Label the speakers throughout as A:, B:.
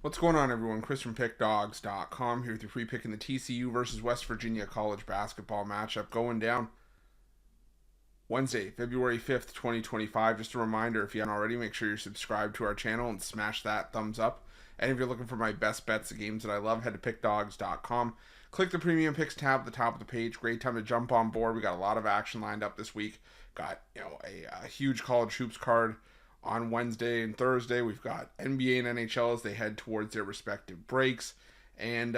A: What's going on, everyone? Chris from Pickdawgz.com here with your free pick in the TCU versus West Virginia college basketball matchup going down Wednesday, February 5th, 2025. Just a reminder, if you haven't already, make sure you're subscribed to our channel and smash that thumbs up. And if you're looking for my best bets, the games that I love, head to Pickdawgz.com. Click the Premium Picks tab at the top of the page. Great time to jump on board. We got a lot of action lined up this week. Got a huge college hoops card on Wednesday and Thursday. We've got NBA and NHL as they head towards their respective breaks. And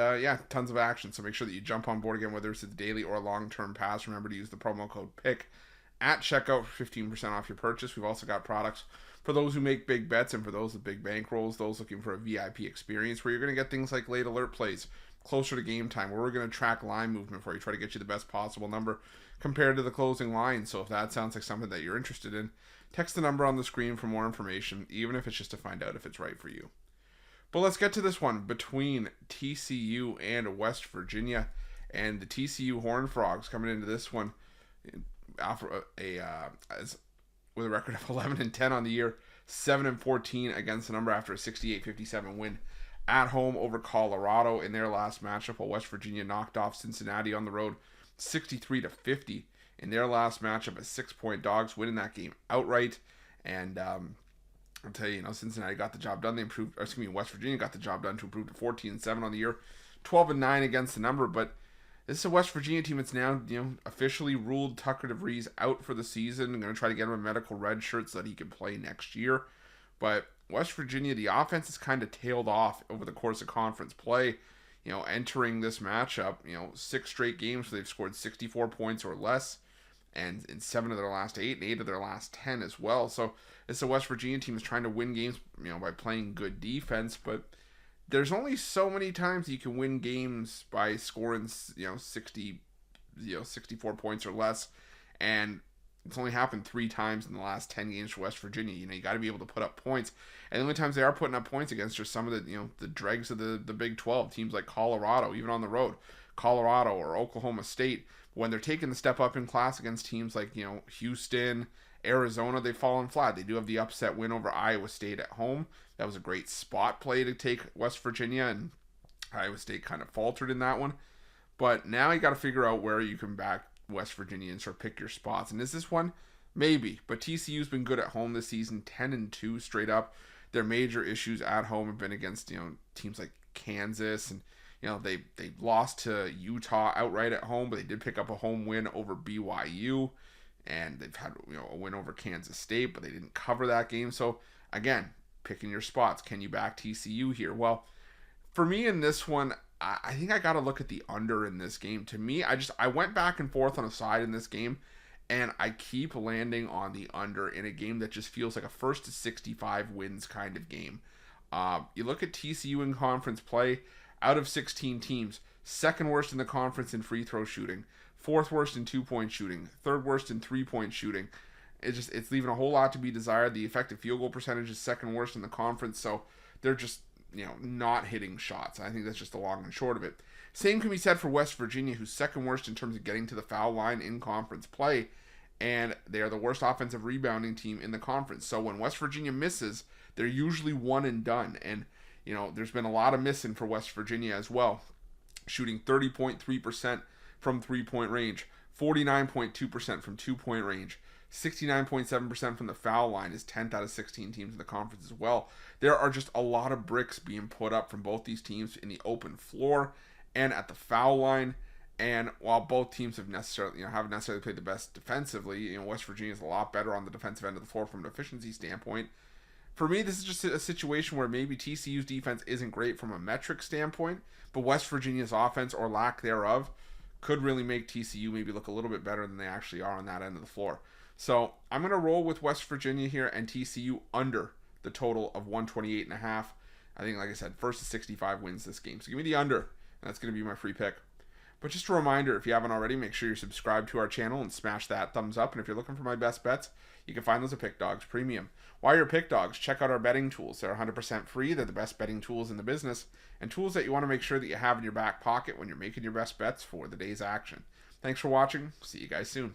A: tons of action. So make sure that you jump on board again, whether it's a daily or a long-term pass. Remember to use the promo code PICK at checkout for 15% off your purchase. We've also got products for those who make big bets and for those with big bankrolls, those looking for a VIP experience where you're going to get things like late alert plays closer to game time, where we're going to track line movement for you, try to get you the best possible number compared to the closing line. So if that sounds like something that you're interested in, text the number on the screen for more information, even if it's just to find out if it's right for you. But let's get to this one between TCU and West Virginia. And the TCU Horned Frogs coming into this one with a record of 11-10 on the year, 7-14 against the number after a 68-57 win at home over Colorado in their last matchup, while West Virginia knocked off Cincinnati on the road 63-50 in their last matchup. A 6-point Dogs winning that game outright. And I'll tell you, Cincinnati got the job done. West Virginia got the job done to improve to 14-7 on the year, 12-9 against the number. But this is a West Virginia team that's now, officially ruled Tucker DeVries out for the season. I'm going to try to get him a medical red shirt so that he can play next year. But West Virginia, the offense has kind of tailed off over the course of conference play. Entering this matchup, 6 straight games where they've scored 64 points or less, and in 7 of their last 8 and 8 of their last 10 as well. So it's a West Virginia team that's trying to win games, by playing good defense, but there's only so many times you can win games by scoring, 64 points or less, and it's only happened 3 times in the last 10 games for West Virginia. You got to be able to put up points. And the only times they are putting up points against are some of the, the dregs of the Big 12, teams like Colorado, even on the road, Colorado or Oklahoma State. When they're taking the step up in class against teams like, Houston, Arizona, they've fallen flat. They do have the upset win over Iowa State at home. That was a great spot play to take West Virginia, and Iowa State kind of faltered in that one. But now you got to figure out where you can back West Virginia and sort of pick your spots. And is this one? Maybe. But TCU's been good at home this season, 10-2 straight up. Their major issues at home have been against, teams like Kansas, and they lost to Utah outright at home, but they did pick up a home win over BYU, and they've had a win over Kansas State, but they didn't cover that game. So again, picking your spots. Can you back TCU here? Well, for me in this one, I think I got to look at the under in this game. To me, I went back and forth on a side in this game, and I keep landing on the under in a game that just feels like a first to 65 wins kind of game. You look at TCU in conference play, out of 16 teams, second worst in the conference in free throw shooting, fourth worst in 2-point shooting, third worst in 3-point shooting. It's leaving a whole lot to be desired. The effective field goal percentage is second worst in the conference, so they're just not hitting shots. I think that's just the long and short of it. Same can be said for West Virginia, who's second worst in terms of getting to the foul line in conference play, and they are the worst offensive rebounding team in the conference. So when West Virginia misses, they're usually one and done, and there's been a lot of missing for West Virginia as well, shooting 30.3% from 3-point range, 49.2% from 2-point range, 69.7% from the foul line is 10th out of 16 teams in the conference as well. There are just a lot of bricks being put up from both these teams in the open floor and at the foul line. And while both teams have haven't necessarily played the best defensively, West Virginia is a lot better on the defensive end of the floor from an efficiency standpoint. For me, this is just a situation where maybe TCU's defense isn't great from a metric standpoint, but West Virginia's offense, or lack thereof, could really make TCU maybe look a little bit better than they actually are on that end of the floor. So I'm going to roll with West Virginia here and TCU under the total of 128.5. I think, like I said, first to 65 wins this game. So give me the under, and that's going to be my free pick. But just a reminder, if you haven't already, make sure you're subscribed to our channel and smash that thumbs up. And if you're looking for my best bets, you can find those at Pickdawgz Premium. While you're Pickdawgz, check out our betting tools. They're 100% free. They're the best betting tools in the business, and tools that you want to make sure that you have in your back pocket when you're making your best bets for the day's action. Thanks for watching. See you guys soon.